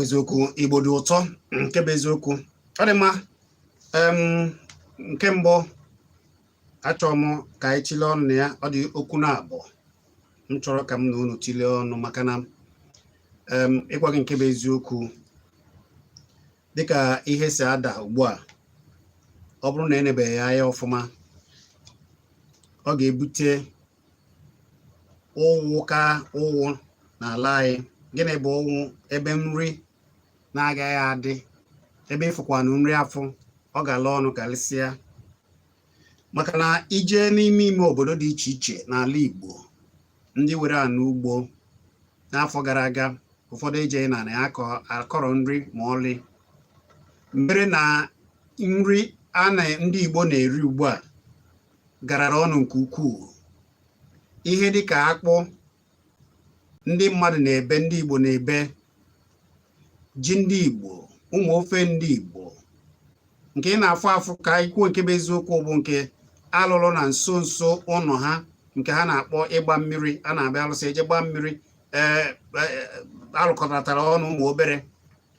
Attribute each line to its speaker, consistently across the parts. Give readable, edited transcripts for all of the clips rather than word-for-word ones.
Speaker 1: Eziokwu Igbo dị ụtọ nke bụ eziokwu. Ọ dị mma. Nke mbụ achọrọ m ka anyị tile ọnụ na ya. Ọ dị okwu na abụọ m chọrọ ka m na unu tile ọnụ, maka na ịgwa gị nke bụ eziokwu dịka ihe si ada ugbu a, ọ bụrụ na enebeghị ya anya ọfụma, ọ ga-ebute ụwụ n'ala anyị. Gịnị bụ ụwụ? Ebe nri na-agaghị adị, ebe ịfụkwanụ nri afọ, ọ ga-ala ọnụ karịsịa. Maka na ije n'ime obodo dị iche iche n'ala Igbo, ndị were anụ ugbo n'afọ gara aga, ụfọdụ ejeghị na ya akọrọ nri ma ọlị. Mere na nri ndị Igbo na-eri ugbu a garara ọnụ nke ukwuu. Ihe dịka akpụ ndị mmadụ na-ebe, ndị Igbo na-ebe, ji ndị Igbo, ụmụ ofe ndị Igbo, nke ị na-afụ afụ ka ikwuo nke bụ eziokwu bụ nke alụlụ na nso nso ụlọ ha, nke ha na-akpọ ịgba mmiri. A na-abịa alụsị eje gba mmiri, alụkọtatara ọnụ ụmụ obere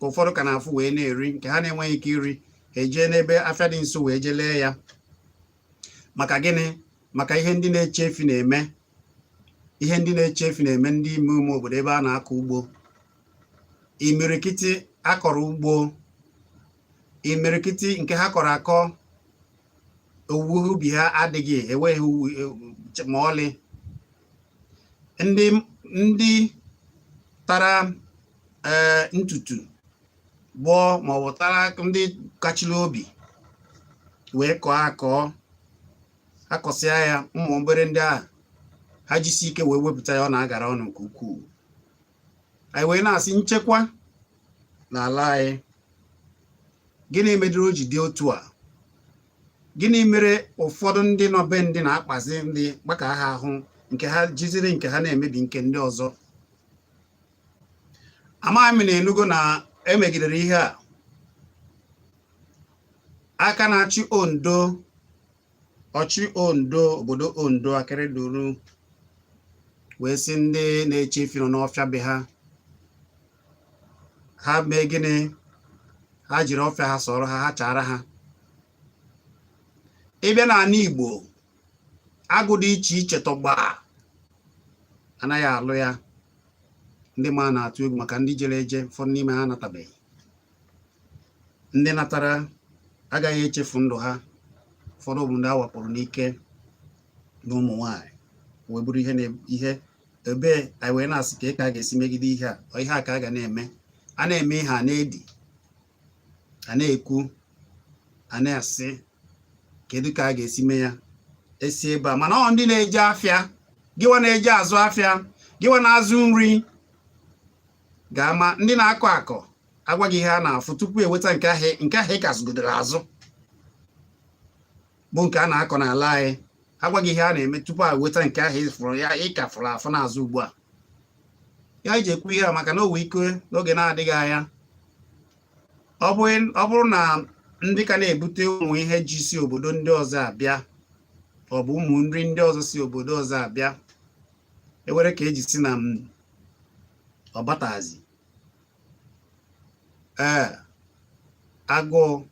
Speaker 1: ka ụfọdụ ka na-afụ wee na-eri, nke ha na-enweghị ike iri, eje n'ebe afịa dị nso wee jelee ya. Maka gịnị? Maka ihe ndị na-echefu na-eme. Ihe ndị na-echefu na-eme ndị ime obodo ebe a na-akọ ugbo. Imirikiti akọrọ ugbo, imirikiti nke ha kọrọ akọ, owuwe ubi ha adịghị, enweghị ma ọlị. Ndị tara ntutu gbọọ ma ọ bụ tara ndị kachiri obi wee kọọ akọsịa ya, ụmụ obere ndị a ha jisi ike wee wepụta ya, ọ na-agara ọnụ nke ukwuu. Anyị wee na-asị nchekwa n'ala anyị. Gịnị mere o ji dị otu a? Gịnị mere ụfọdụ ndị nọ be ndị na-akpazi ndị gbaka ha ahụ, nke ha jiziri nke ha na-emebi nke ndị ọzọ? Amaghị m na enugo na emegidere ihe a. Aka na-achị Ondo, obodo Ondo Akịrịduru wee sị ndị na-echefu nọ n'ọfịa be ha mee gịnị? Ha jiri ọfịa ha sọrọ ha chara ha. Ịbịa n'ala Igbo, agụ dị iche iche tọgba anaghị alụ ya. Ndị ma na-atụ egwu maka ndị jere eje, ụfọdụ n'ime ha natabeghị. Ndị natara agaghị echefu ndụ ha. Ụfọdụ bụ ndị a wakporo n'ike na ụmụ nwanyị wee bụrụ ihe ebe anyị wee na-asị ka a ga-esi megide ihe a. Ihe a ka a ga na-eme. A na-eme ihe a na-edi, a na-ekwu, a na-asị kedu ka a ga-esi mee ya esi ebe a. Mana ọ ndị na-eje afịa, gịwa na-eje azụ afịa, gịwa na-azụ nri ga-ama. Ndị na-akọ akọ agwaghị ihe a na-afụ tupu eweta nke ahụ ị kasgodoro azụ bụ nke a na-akọ n'ala anyị. Agwaghị ihe a na-eme tupu a weta nke ahụ ịfụrụ ya, ị ka fụrụ afọ n'azụ ugbu a. Ya iji ekwu ihe a maka na o wee ike n'oge na-adịghị anya, ọ bụrụ na ndị ka na-ebute ụmụ ihe ji si obodo ndị ọzọ abịa, ọ bụ ụmụ nri ndị ọzọ si obodo ọzọ abịa, ewere ka eji si na ọbatazi agụụ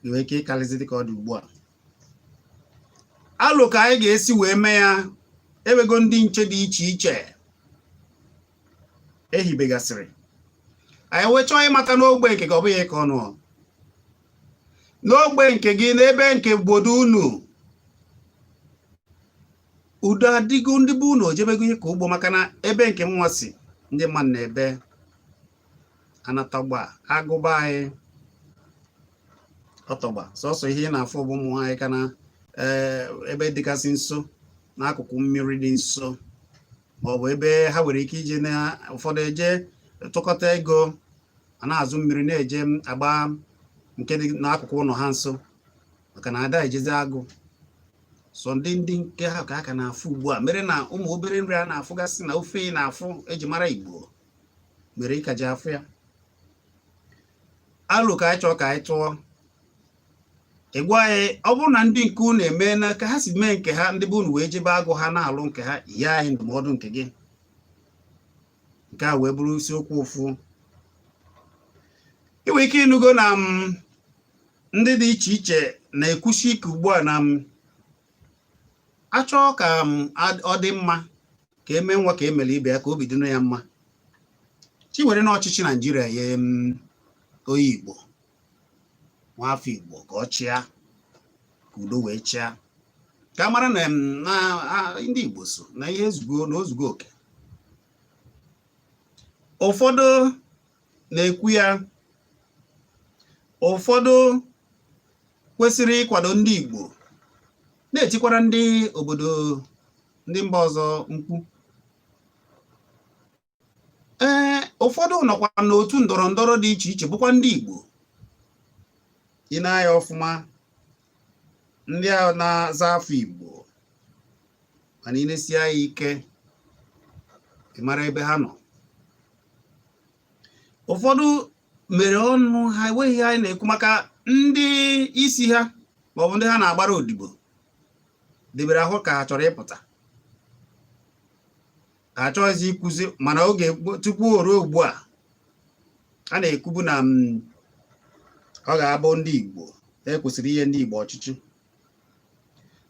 Speaker 1: nwere ike ịkarịzi dịka ọ dị ugbu a. Alụ ka anyị ga-esi wee mee ya. Ewego ndị nche dị iche iche ehibegasịrị. Anyị wee chọọ ịmata n'ogbe nke ọ bụghị ka ọnụ. n'ogbe nke gị n'ebe nke obodo unu udo adịgo ndị bụ unu ojebego ihe ka ugbo maka na ebe nke nwa si ndị mmadụ na-ebe anatagba agụba anyị ọtọgba sọsọ ihe na-afụ bụ ụmụ anyị ka na ebe dịgasị nso n'akụkụ mmiri dị nso maọbụ ebe ha nwere ike ije na ụfọdụ eje tụkọta ego a na-azụ mmiri na-eje agba nke dị n'akụkụ ụlọ ha nso maka na ada ejezi agụ sọ ndị nke ha ka aka na-afụ ugbu a mere na ụmụ obere nri a na-afụgasị na ofe na-afụ eji mara Igbo mere ịka ji afụ ya alụ ka anyị chọọ ka anyị tụọ ịgwa anyị ọ bụrụ na ndị nke unu eme na ka ha si mee nke ha ndị bụ unu wee jebe agụ ha na-alụ nke ha ya anyị ndụmọdụ nke gị nke a wee bụrụ isiokwu ụfụ inwe ike ịnụgo na ndị dị iche iche na-ekwusi ike ugbu a na achọọ ka ọ dị mma ka eme nwa ka emere ibe ya ka obi dịnụ ya mma chi were n'ọchịchị Naijiria ya onye Igbo nwafọ Igbo ka ọ chịa ka udo wee chịa ka a mara na ndị Igbo so na ihe ozugbo oke ụfọdụ na-ekwu ya ụfọdụ kwesịrị ịkwado ndị Igbo na-etikwara ndị obodo ndị mba ọzọ mkpu ụfọdụ nọkwa n'otu ndọrọ ndọrọ dị iche iche bụkwa ndị Igbo ị na-anya ọfụma ndị ahụ na-aza afọ Igbo mana ị na-esi ya ike ị mara ebe ha nọ ụfọdụ mere ọnụ ha enweghị anyị na-ekwu maka ndị isi ha maọbụ ndị ha na-agbara odibo debere ahụ ka ha chọrọ ịpụta ka achọghịzi ikwuzi mana oge tupu o ruo ugbu a na-ekwubu na ọ ga-abụ ndị Igbo ekwesịrị ihe ndị Igbo ọchịchị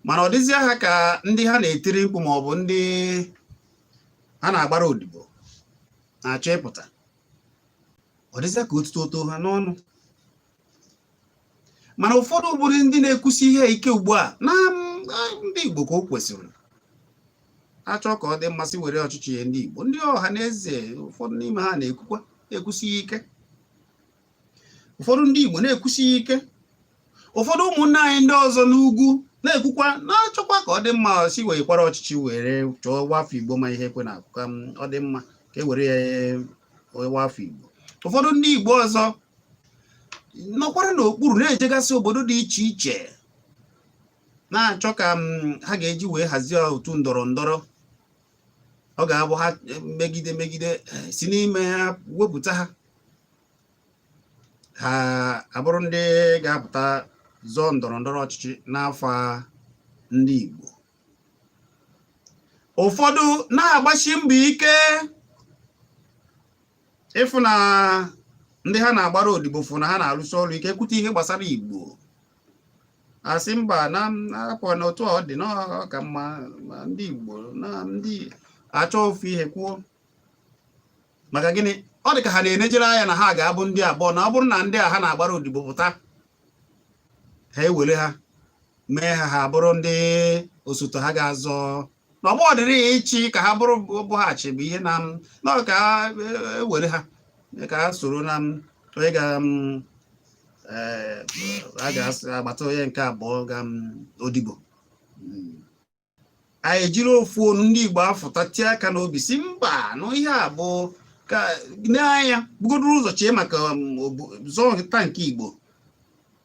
Speaker 1: mana ọ dịzị ha ka ndị ha na-etiri mkpu maọbụ ndị ha na-agbara odibo na-achọ ịpụta ọ dịzị ka otuto ha n'ọnụ mana ụfọdụ bụrụ ndị na-ekwusi ihe ike ugbu a na ndị Igbo ka o kwesịrị achọ ka ọ dị mmasị were ọchịchị ya ndị Igbo ndị ọha na eze ụfọdụ n'ime ha na-ekwusi ike ụfọdụ ndị Igbo na-ekwusi ike ụfọdụ ụmụnne anyị ndị ọzọ n'ugwu na-ekwukwa na-achọkwa ka ọ dị mma si werekwara ọchịchị were chọọ wafọ Igbo ma ihe ekwe na akụkọ ọ dị mma ka e were ya wafọ Igbo ụfọdụ ndị Igbo ọzọ nọkwara n'okpuru na-ejegasị obodo dị iche iche na-achọ ka ha ga-eji wee hazie otu ndọrọ ndọrọ ọ ga-abụ ha megide si n'ime ha wepụta ha abụrụ ndị ga-apụta zọọ ndọrọ ndọrọ ọchịchị n'afọ ndị Igbo ụfọdụ na-agbachi mbọ ike ịfụ na ndị ha na-agbara odibo fụ na ha na-arụsi ọrụ ike ekwute ihe gbasara Igbo asị mba na-apụ na otu ọ dị n'ọka mma ndị Igbo na ndị achọ ofu ihe kwuo maka gịnị ọ dị ka ha na-enejere anya na ha ga-abụ ndị abụọ na ọ bụrụ na ndị a ha na-agbara odibo pụta ha ewere ha mee ha bụrụ ndị osote ha ga-azọ na ọgbọ ọdịrị ya ịchị ka ha bụrụbụghachi bụ ihe na ka ewere ha ka ha soro na onye a ga-agbata onye nke abụọ ga odibo anyị ejiri ofu onu ndị Igbo afụta tie aka n'obi si mba na ihe a bụ ka n'anya bugodoro ụzọ chie maka zọta nke Igbo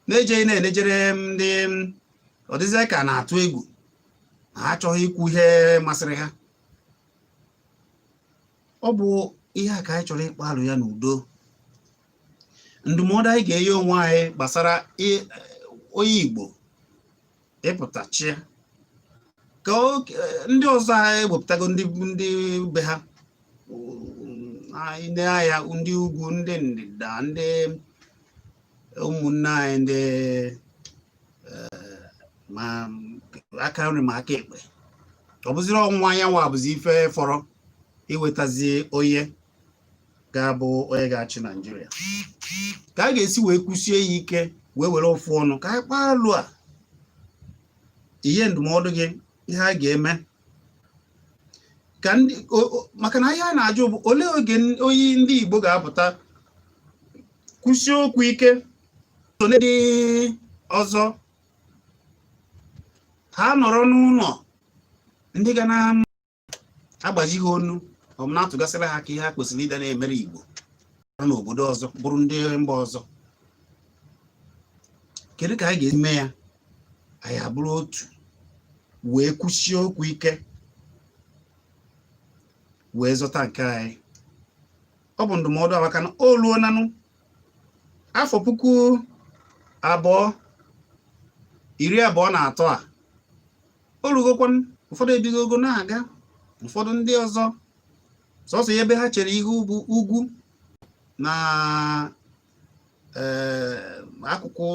Speaker 1: na-enejere ndị ọdịzi ka na-atụ egwu ha achọghị ikwu ihe masịrị ha ọ bụ ihe a ka anyị chọrọ ịkpa alụ ya n'udo ndụmọdụ anyị ga-enye onwe anyị gbasara onye Igbo ịpụta chia ka ndị ọzọ anyị ewepụtago ndị be ha anyị na-anya ndị ugwu ndị ndịda ndị ụmụnne anyị ndị ma aka nri ma aka ekpe ọ bụziri ọnwụnwa anyanwụ abụzi ife fọrọ iwetazi onye ga-abụ onye ga-achị Naijiria ka a ga-esi wee kwụsie ya ike wee were ofu ọnụ ka anyị kpaa alụ a ihe ndụmọdụ gị ihe a ga-eme ka ndị maka na ihe a na-ajụ bụ olee oge oyi ndị Igbo ga-apụta kwụsie okwu ike so ndị ọzọ ha nọrọ n'ụlọ ndị ga na-agbaji ha onu ọ bụ na-atụgasịra ha ka ihe ha kwesịrị ịda na-emere Igbo n'obodo ọzọ bụrụ ndị mba ọzọ. Kedu ka anyị ga-eme ya anyị abụrụ otu wee kwụsie okwu ike wee zọta nke anyị? Ọ bụ ndụmọdụ a maka na o luo nanụ afọ 2023 a o rugokwan ụfọdụ ebigogo na-aga ụfọdụ ndị ọzọ sọsọ ebe ha chere ihe ugwu na akụkụ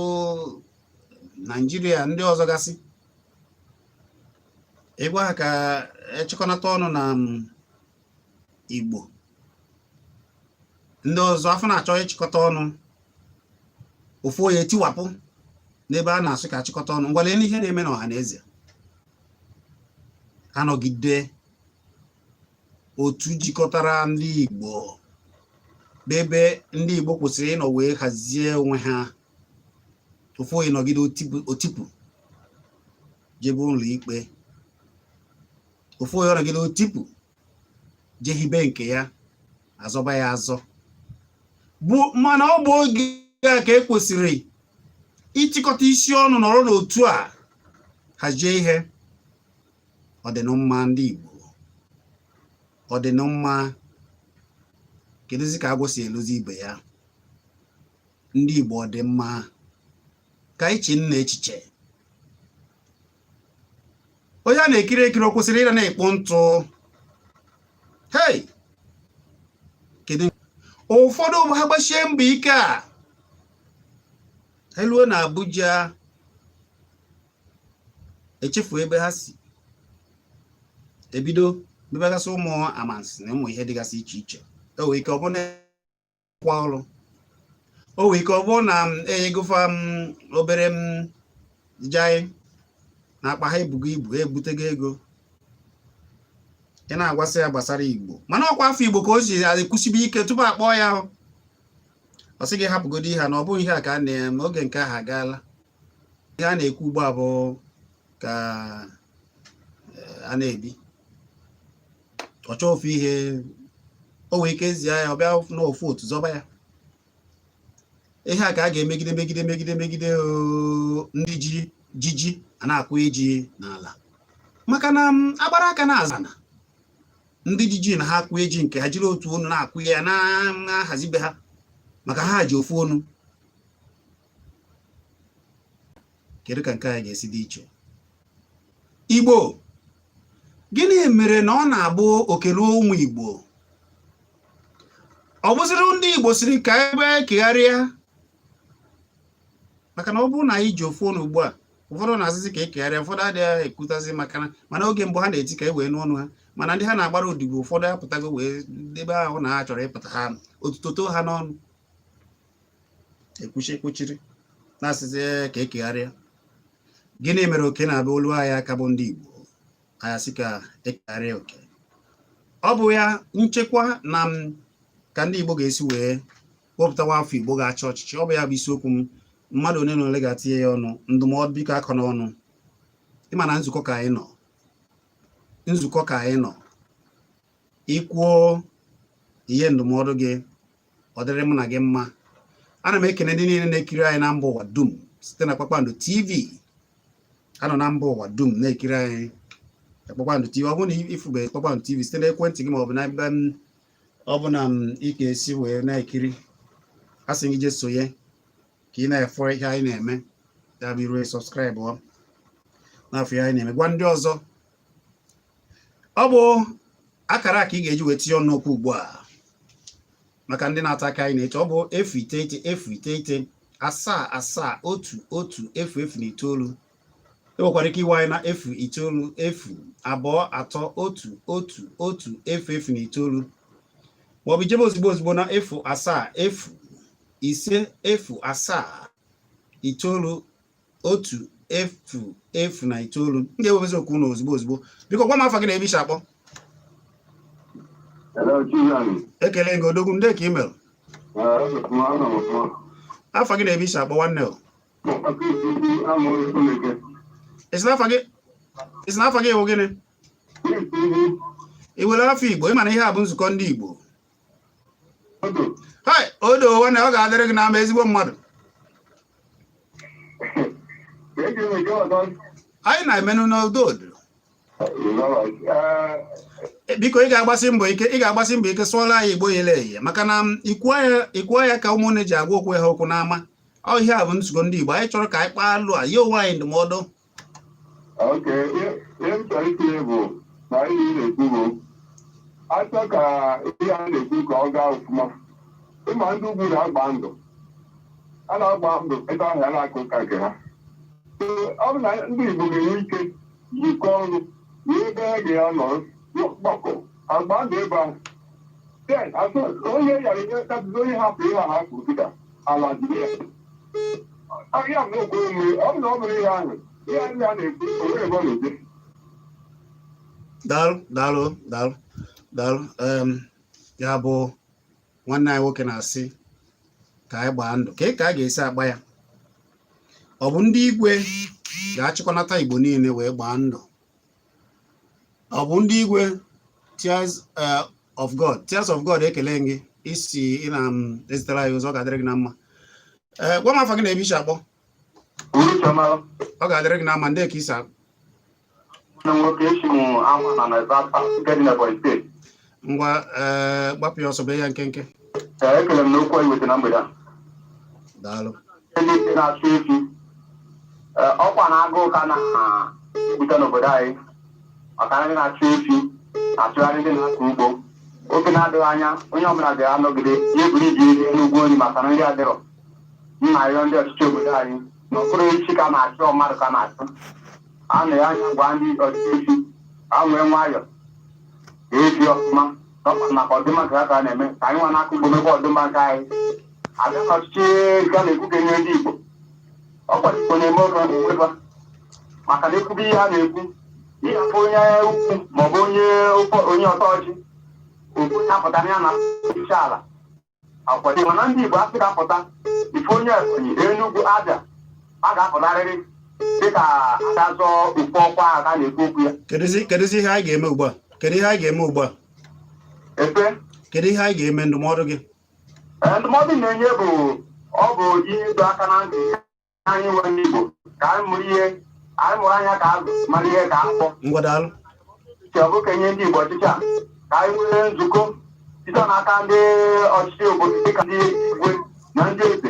Speaker 1: Naijiria ndị ọzọ gasị ịgwa ha ka echịkọnata ọnụ na Igbo ndị ọzọ afọ na-achọ ịchịkọta ọnụ ofu onye tiwapụ n'ebe a na-asị ka achịkọta ọnụ. Ngwale n'ihe na-eme n'ọha na eze anọgide otu jikọtara ndị Igbo bebe ndị Igbo kwụsịrị ịnọ wee hazie onwe ha. Ofu onye nọgide otipu jebe ụlọ ikpe, ofu onye nọgide otipu jehibe nke ya azọba ya azọ bụ mana ọ bụ oge a ka ekwesịrị ịchịkọta isi ọnụ nọrọ n'otu a hazie ihe. Ọdịnmma ndị Igbo ọdịnmma kedụzi ka agwọ si elozi ibe ya? Ndị Igbo ọdịmma ka ichi nna echiche onye a na-ekiri ekiri o kwesịrị ịra na-ekpo ntụ. Hey, kedu ụfọdụ ha gbachie mbọ ike a eluo na Abuja echefu ebe ha si ebido bebagasị ụmụ amansi na ụmụ ihe dịgasị iche iche. O nwere ike ọ bụ na kwa ọrụ, o nwere ike ọ bụ na enyegofa obere jai na akpa ha ebugo ibu ebutego ego ị na-agwasị ya gbasara Igbo mana ọkwa afọ Igbo ka o si ekwusibe ike tupu akpọọ ya ọ sị gị hapụgodo ihe na ọ bụghị ihe a ka a na-eme oge nke ahụ agaala. Ihe a na-ekwu ugbu a bụ ka a na-ebi ọchọ ofu ihe o nwee ike ezi ya ọ bịa n'ofu otu zọba ya. Ihe a ka a ga-emegide megide ndị jiji a na-akwụ iji n'ala maka na agbara aka na-aza na ndị jiji na ha akwụ eji nke ha jiri otu onu na-akwụ ya na-ahazibe ha maka ha ji ofu onu. Kedu ka nke a ga-esi dị iche? Igbo gịnị mere na ọ na-abụ okele ụmụ Igbo ọ bụziri ndị Igbo siri ka ebe kegharịa? Maka na ọ bụrụ na anyị ji ofu onu ugbu a ụfọdụ na-asịsị ka ekegharịa, ụfọdụ adịghị ekwutazi mana oge mbụ ha na-eti ka e wee n'ọnụ ha mana ndị ha na-agbara odibo ụfọdụ apụtago wee ebe ahụ na ha chọrọ ịpụta ha otutoto ha n'ọnụ ekwuchiri na-asịsị ka ekegharịa. Gịnị mere oke na-abịa olu anyị aka bụ ndị Igbo anyị asị ka ekegharịa oke? Ọ bụ ya nchekwa na ka ndị Igbo ga-esi wee wepụtawa afọ Igbo ga-achị ọchịchị. Ọ bụ ya bụ isiokwu m. Mmadụ one na ole ga-atinye ya ọnụ. Ndụmọdụ biko akọ n'ọnụ. Ịma na nzukọ ka anyị nọ ikwuo ihe ndụmọdụ gị ọ dịrị mụ na gị mma. Ana m ekene ndị niile na-ekiri anyị na mba ụwa dum site na Kpakpando TV. Anọ na mba ụwa dum na-ekiri anyị Kpakpando TV. Ọ bụrụ na ifube Kpakpando TV site na ekwentị gị ma ọ bụ na ebe ọ bụ na ị ga-esi wee na-ekiri, asị gị je sonye ka ị na-efọ ihe anyị na-eme ya bụ iru sọbskraịbụ n'afọ ihe anyị na-eme. Gwa ndị ọzọ ọ bụ akara ka ị ga-eji wee tinye ọnụ okwu ugbu a maka ndị na-ata aka anyị na-eche. Ọ bụ 099 771 009. Enwekwara ike iwe anyị na 09023111009 maọbụ ijebe ozugbo na 0705507 itoolu otu efu na itoolu. M ga-ewebezi okwu na ozugbo biko gwa m afa gị na ebe isi akpọ. Ekele gị odogwu ndị ka email afa gị na ebe isi akpọ nwanne o. Isi na afa gị ewu gịnị? I were afọ Igbo, ị ma na ihe a bụ nzukọ ndị Igbo. Hai odo nwanne, ọ ga-adịrị gị n'ama ezigbo mmadụ. Anyị na-emenụ n'udo. Biko ị ga-agbasi mbọ ike sụọla anyị Igbo yele eye maka na ikwuo ya ka ụmụnne ji agwa okwu ha okwu n'ama. Ọ ihe a bụ nzukọ ndị Igbo, anyị chọrọ ka anyị kpaa alụ a, ya onwe anyị ndụmọdụ.
Speaker 2: Achọ ka ihe a na-ekwu ka ọ gaa ọfụma. Ịma ndị ugwu na-agba ndụ, a na-agba ndụ ebe ahụ a na-akụ ụka nke ha. Ọ bụ na ndị Igbo ga-enwe ike jikọ ọnụ wee ebe ha ga-anọ gbakọ agba ndụ ebe ahụ. Onye yara ihe kasịzi onye hapụ ihe a hapụ dịka ala jiri ya. Ahịa m na-ekwu omume, ọ bụ na ọ bụrụ ihe ahụ, ihe a na-ekwu onwere ebe ọ na-eje.
Speaker 1: Daalụ. Ya bụ nwanne anyị nwoke na-asị ka anyị gbaa ndụ. Ka a ga-esi agba ya? Ọ bụ ndị igwe ga-achịkọnata Igbo niile wee gbaa ndụ? Ọ bụ ndị igwe Tears of God ekele gị isi ị na-ezitere anyị ụzọ, ọ ga-adịrị gị na mma. Gwa m afa gị na ebe isi akpọ. Ọ ga-adịrị gị na mma, ndị ka isi akpọ. Ngwa gbapụ ya ọsọ, bee ya nkenke.
Speaker 2: Ekele m n'okwu anyị wetara na mgbede a.
Speaker 1: Daalụ.
Speaker 2: Ndị na-achụ efi ọkwa na-aga ụka na-ebute n'obodo anyị maka ndị na-achụ efi na-achụgharị ndị na-akọ ugbo. Oge na-adịghị anya onye ọbụla ga-anọgide ya eburu iji eri n'ugbo nri maka na nri adịrọ. Nna ya ndị ọchịchị obodo anyị n'okpuru echi ka na-achụ mmadụ ka na-achụ. A na ya anya gwa ndị ọchịchị efi ka nwee nwayọ efi ọfụma maka ọdịmma nke ha ka na-eme ka anyị nwa na-akụ ugbo mebe ọdịmma nke anyị. Abịa n'ọchịchị ga na-ekwu ka enye ndị Igbo ọkwa Igbo na-eme oge nweba maka na ekwube ihe a na-ekwu ịhapụ onye ukwu maọbụ onye ọtọ ọchị okwu na-apụtara ya na ọchịchị ala akwado mana ndị Igbo asị ga-apụta ife onye Ebonyi Enugu Abịa a ga-apụtarịrị dịka a ga-azọ ukwu ọkwa a ga na-ekwu okwu ya.
Speaker 1: Kedụzi ihe anyị ga-eme ugbu a? Kedu ihe anyị ga-eme ugbu a? Kedu ihe anyị ga-eme? Ndụmọdụ gị?
Speaker 2: Ndụmọdụ na-enye ọ bụ ihe ịdọ aka na ntị anyị nwere ndị Igbo ka anyị mụrụ anya ka azụ mara ihe ka akpọ.
Speaker 1: Ngwa daalụ.
Speaker 2: Ọ bụ ka enye ndị Igbo ọchịchị a ka anyị nwere nzukọ site n'aka ndị ọchịchị obodo dịka ndị igwe na ndị eze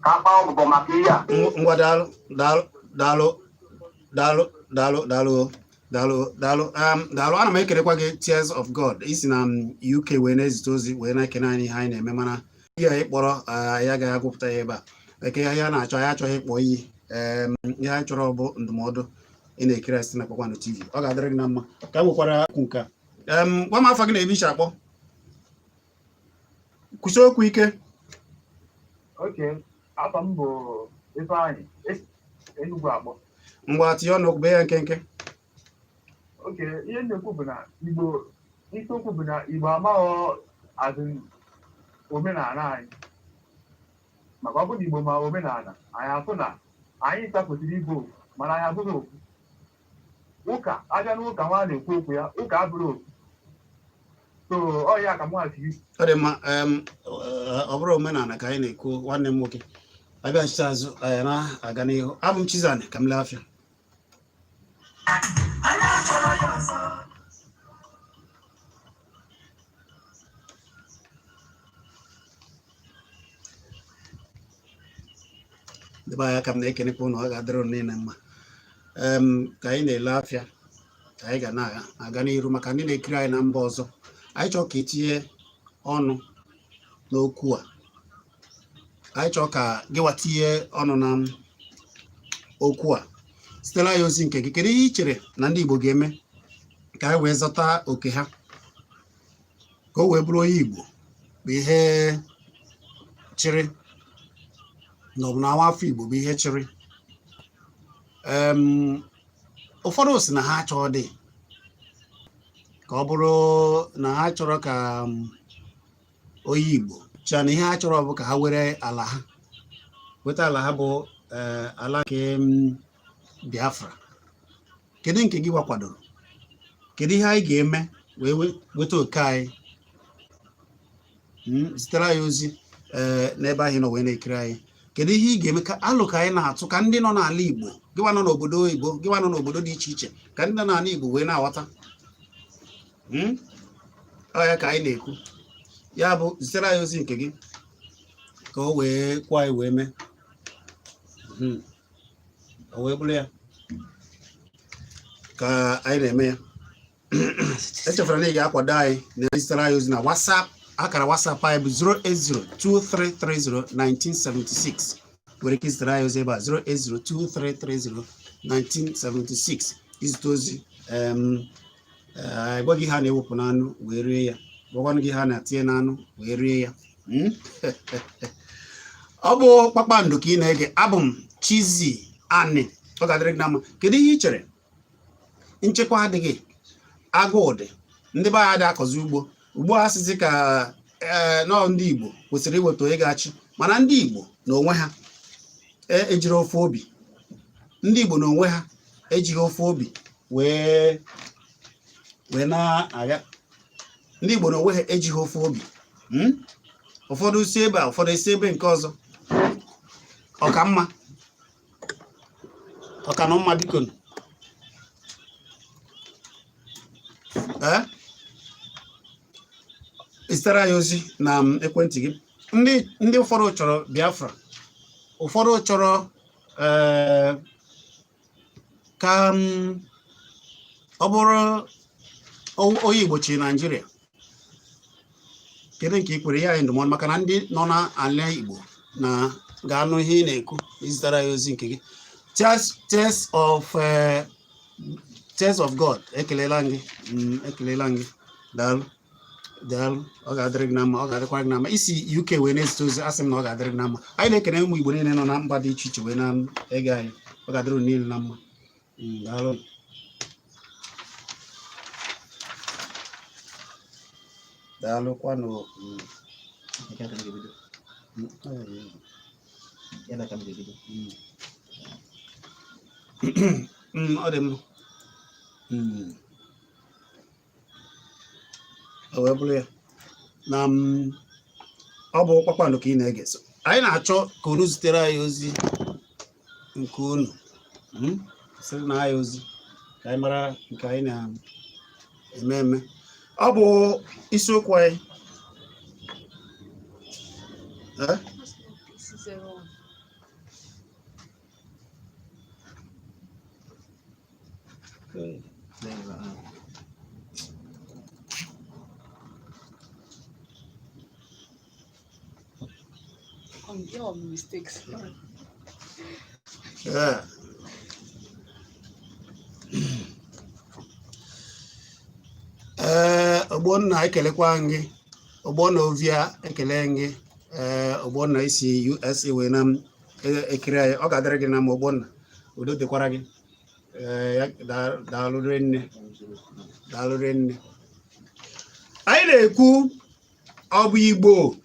Speaker 2: ka akpa ọbụbọ maka ihe a.
Speaker 1: Ngwa daalụ. Ana m ekelekwa gị Tears of God isi na UK wee na-ezite ozi wee na-ekene anyị ihe anyị na-eme, mana ihe anyị kpọrọ ya agaghị agwụpụta ya ebe a. Eke ihe a na-achọ anyị achọghị ịkpọ iyi. Ihe anyị chọrọ bụ ndụmọdụ ị na-ekiri site na Kpakpando TV. Ọ ga-adịrị gị na mma. Ka e nwekwara okwu nke a. Gwa m afa gị na ebe isi akpọ. Kwụsị okwu ike.
Speaker 2: Afa m bụ Ifeanyị Enugwu akpọ.
Speaker 1: Ngwa tinye ọnụ bee ya nkenke.
Speaker 2: Ihe na-ekwu bụ na Igbo, isiokwu bụ na Igbo amaghị azụ omenala anyị. Maka ọ bụ na Igbo ma omenala anyị asụ na anyị kwesịrị ịbụ ofu mana anyị abụghị ofu. Ụka abịa n'ụka nwa na-ekwu okwu ya, ụka abụrụ ofu. So ọ ya ka mụghachiri.
Speaker 1: Ọ dị mma. Ọ bụrụ omenala ka anyị na-ekwu nwanne m nwoke. Abịa nchite azụ anyị na-aga n'ihu. Abụ m Chizzy ka m lee afịa. Debe anya ka m na-ekenekwa ụnụ, ọ ga-adịrị niile mma. Ka anyị na-ele afịa ka anyị ga na-aga n'iru maka ndị na-ekiri anyị na mba ọzọ. Anyị chọọ ka etinye ọnụ n'okwu a. Anyị chọọ ka gịwa tinye ọnụ na okwu a. Sitela ya ozi nke gị. Kedu ihe ị chere na ndị Igbo ga-eme ka anyị wee zọta oke ha, ka o wee bụrụ onye Igbo bụ ihe chịrị na ọ bụ na nwa afọ Igbo bụ ihe chịrị ụfọdụ si na ha chọọ dị ka ọ bụrụ na ha chọrọ ka onye Igbo chọọ na ihe ha chọrọ bụ ka ha were ala ha weta ala ha bụ ala nke Biafra. Kedu nke gị wakwadoro? Kedu ihe anyị ga-eme wee weta oke anyị? Zitere anyị ozi n'ebe anyị nọ wee na-ekiri anyị. Kedu ihe ị ga-eme ka alụ ka anyị na-atụ ka ndị nọ n'ala Igbo, gịwa nọ n'obodo Igbo, gịwa nọ n'obodo dị iche iche, ka ndị nọ n'ala Igbo wee na-aghọta? Ọ ya ka anyị na-ekwu. Ya bụ zitere anyị ozi nke gị ka o wee kwa anyị wee mee. O wee bụrụ ya ka anyị na-eme ya. Echefere na ị ga-akwado anyị na zitere anyị ozi na WhatsApp. Akara WhatsApp anyị bụ 08023301976. Nwere ike izitere anyị ozi ebe a 08023301976. Izite ozi gwa gị ha na-ewepụ n'anụ wee rie ya, gwakwanụ gị ha na-atinye n'anụ wee rie ya. Ọ bụ Kpakpando ka ị na-ege. Abụ m Chizzy Ani. Ọ ga-adịrị gị na mma. Kedu ihe ị chere? Nchekwa adịghị, agụụ dị, ndị be anyị akọzi ugbo asịsị ka nọ ndị Igbo kwesịrị iweta onye ga-achị, mana ndị Igbo n'onwe ha ejiri ofe obi. Ndị Igbo n'onwe ha ejighị ofe obi wee na-aga. Ndị Igbo n'onwe ha ejighị ofe obi. Ụfọdụ si ebe a, ụfọdụ esi ebe nke ọzọ. Ọka mma, ọka na mma, biko zitere anyị ozi na ekwentị gị. Ndị ụfọdụ chọrọ Biafra, ụfọdụ chọrọ ka ọ bụrụ onye Igbo chịrị Naịjirịa. Kedu nke ị kwere? Ya anyị ndụmọdụ maka na ndị nọ n'ala Igbo na ga-anụ ihe ị na-ekwu. Zitere anyị ozi nke gị. Tears of God, ekelela gị, ekelela gị. Daalụ, daalụ. Ọ ga-adịrị gị na mma, ọ ga-adịkwara gị na mma. Isi UK wee na-ezite ozi, asị m na ọ ga-adịrị gị na mma. Anyị na-ekene ụmụ Igbo niile nọ na mba dị iche iche wee na-ege anyị. Ọ ga-adịrị unu niile na mma. Daalụ. Daalụ kwanụ. Ọ dị mma. O wee bụrụ ya na ọ bụ Kpakpando ka ị na-ege. Anyị na-achọ ka unu zitere anyị ozi nke unu, sịrị na anyị ozi ka anyị mara nke anyị na-eme eme. Ọ bụ isiokwu anyị.
Speaker 3: Your mistakes.
Speaker 1: Yeah. Ogbonna ekelekwa gị. Ogbonna Ovia ekele gị. Ogbonna isi USA wee na ekiri anyị. Ọ ga-adịrị gị na mma Ogbonna. Udo dịkwara gị. Daalụ nne. Daalụ nne. Anyị na-ekwu ọ bụ Igbo.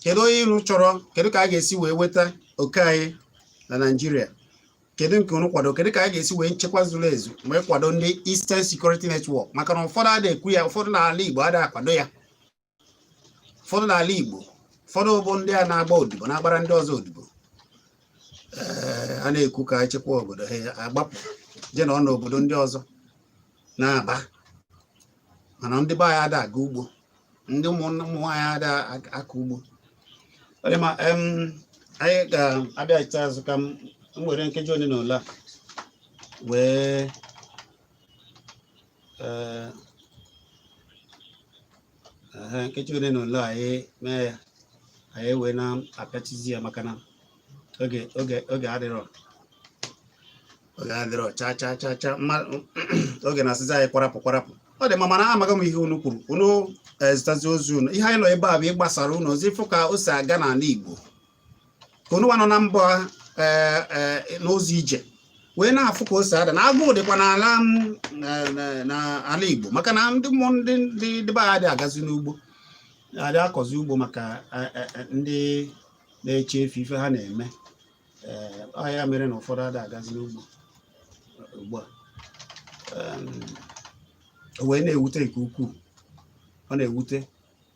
Speaker 1: Kedu onye unu chọrọ? Kedu ka a ga-esi wee weta oke anyị na Naịjirịa? Kedu nke unu kwado? Kedu ka a ga-esi wee nchekwa zuru ezu wee kwado ndị Eastern Security Network? Maka na ụfọdụ adịghị ekwu ya, ụfọdụ n'ala Igbo adịghị akwado ya. Ụfọdụ n'ala Igbo, ụfọdụ bụ ndị a na-agba odibo, na-agbara ndị ọzọ odibo. A na-ekwu ka echekwa obodo ha agbapụ je nọ n'obodo ndị ọzọ na-aba. Mana ndị be anyị ada aga ugbo, ndị ụmụ nwaanyị ada aka ugbo. Anyị ga-abịa ite azụ ka m nwere nkeji ole na ole wee nkeji ole na ole anyị mee ya, anyị wee na-apịachizi ya maka na oge adịrọ cha oge na-asịzi anyị kwarapụ. Ọ dị mma, mana amaghị m ihe unu kwuru. Unu ezitazi ozi unu. Ihe anyị nọ ebe a bụ ịgbasara unu ozi ịfụ ka o si aga n'ala Igbo. onu wa nọ na mbọ n'ụzọ ije wee na-afụ ka o si ada na agụụ dịkwa n'ala n'ala Igbo maka na ndị mmụọ ndị be anyị dị agazi n'ugbo adị akọzi ugbo maka ndị na-eche efe ife ha na-eme ọ ya mere na ụfọdụ adị agazi n'ugbo ugbu a wee na-ewute nke ukwuu ọ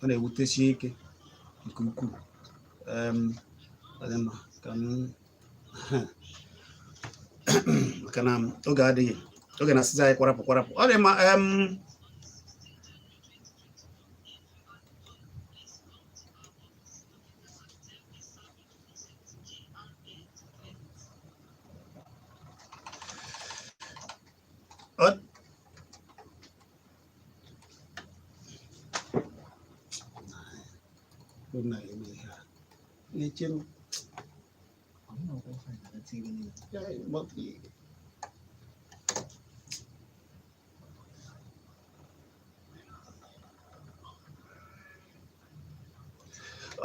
Speaker 1: na-ewutesie ike nke ukwuu maka na oge adịghị oge na-asịzi anyị kwarapụ ọ dị mma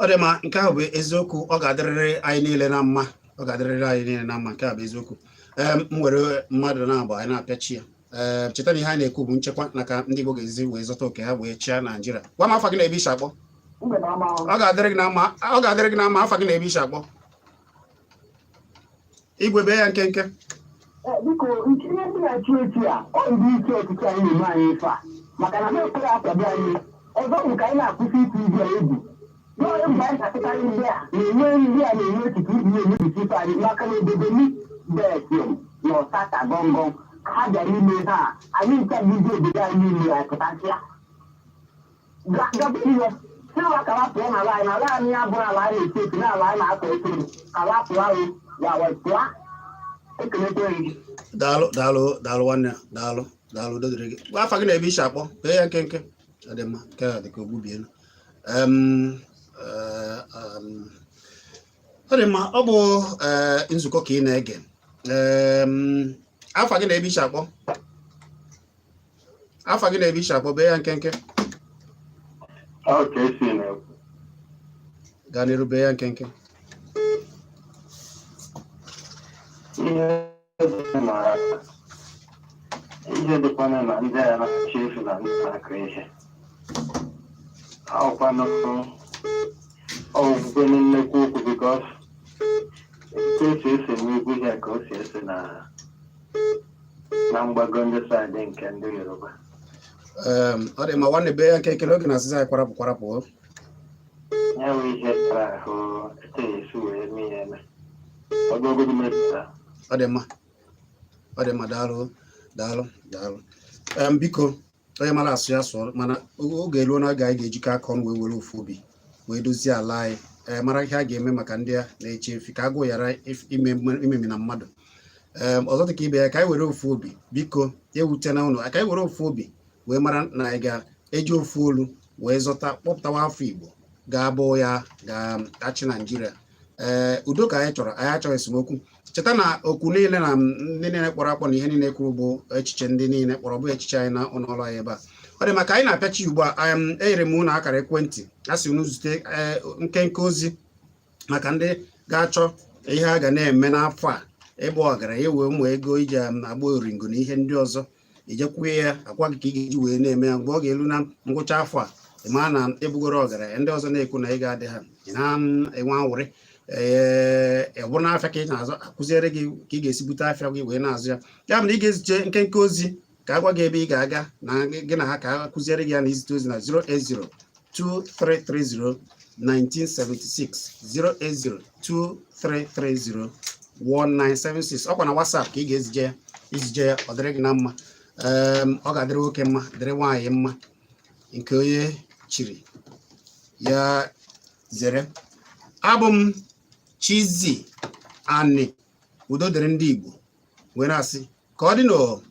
Speaker 1: ọ dị mma nke ahụ bụ eziokwu ọ ga-adịrịrị anyị niile na mma nke a bụ eziokwu m were mmadụ na-agba anyị na-apịachi ya cheta na ihe anyị na-ekwu bụ nchekwa na ka ndị Igbo ga-ezi wee zọta oke ha wee chịa Naịjirịa. Gwa m afa gị na-ebe isi akpọ ọ ga-adịrị gị na mma afa gị na-ebe isi akpọ igwe bee ya nkenke
Speaker 2: biko ntinye ndị na-achị echi a ọ ndị ike ọtụtụ anyị na-eme anyị ife a maka na na-ekwere akwado anyị ọzọ bụ ka anyị na-akwụsị ịtụ ibu ya egwu n'ọrụ mgbe anyị na-achịkarị ndị a na-enwe ndị a na-enwe echiche ibu na-emebisi ife anyị maka na obodo m betim na ọsata gọngọn ka ha bịara ime ha anyị nke ndị obodo anyị niile ya pụtasịa gaba ihe sịwa ka ha pụọ n'ala anyị ya bụrụ ala anyị na-eti eti na ala anyị na-akọ ekere ka ha pụọ ahụ ya wee pụọ.
Speaker 1: daalụ nwanne daalụ dodere gị gwa afa gị na-ebe isi akpọ bee ya nkenke ọ dị mma nke a dịka ogbubielu ọ dị mma ọ bụ nzukọ ka ị na-ege afa gị na-ebe isi akpọ bee ya nkenke gaa n'iru bee ya nkenke
Speaker 2: ihe dịkwana na ndị a na-achị efu na ndị na-akụ ihe ọkwanụ ọgwụgwe nnekwu okwu bikos ka o si ese n'egwu ihe ka o si ese na mgbago ndị saịdị nke ndị Yoruba.
Speaker 1: Ọ dị ma nwanne bee ya nke ekele oge na asịza anyị kwarapụ
Speaker 2: ya wee ihe tara ahụ eteghị esi wee mee ya eme ọgụgụ metụta.
Speaker 1: Ọ dị mma daalụ biko onye mara asụ ya sụọ mana oge eruo na oge anyị ga-ejikọ aka ọnụ wee were ofu obi wee dozie ala anyị mara ihe a ga-eme maka ndị a na-eche efi ka agụụ ghara imemi na mmadụ. Ọzọ dịka ibe ya ka anyị were ofu obi biko ewute na ụlọ ka anyị were ofu obi wee mara na anyị ga-eji ofu olu wee zọta kpọpụtawa afọ Igbo ga-abụ ya ga-achị Naịjirịa. Udo ka anyị chọrọ, anyị achọghị esemokwu. Cheta na okwu niile na ndị niile kpọrọ akpọ na ihe niile kwuru bụ echiche ndị niile kpọrọ bụ echiche anyị na ụlọ anyị ebe a. Ọ dị maka anyị na-apịachi ugbu a enyere m unu akara ekwentị a sị unu zute nkenke ozi maka ndị ga-achọ ihe a ga na-eme n'afọ a ebe ọgaranya wee ụmụ ego iji agba oringo na ihe ndị ọzọ ijekwuo ya akwa gị ka ị ga-eji wee na-eme ya mgbe ọ ga-elu na ngwụcha afọ a ịma na ebugoro ọgaranya ndị ọzọ na-ekwu na ị ga-adị ha ị na-enwe anwụrị bụ n'afịa ka ị na-azụ akụziere gị ka ị ga-esi bute afịa gị wee na-azụ ya ya bụ na ị ga-ezite nkenke ozi ka agwa gị ebe ị ga-aga na gị na ha ka akụziere gị ya na izite ozi na 08023301976 08023301976 ọkwa na WhatsApp ka ị ga-ezije ya ọ dịrị gị na mma. Ọ ga-adịrị nwoke mma dịrị nwaanyị mma nke onye chiri ya zere. Abụ m Chizzy Ani udo dịrị ndị Igbo wee na-asị ka ọ dị n'o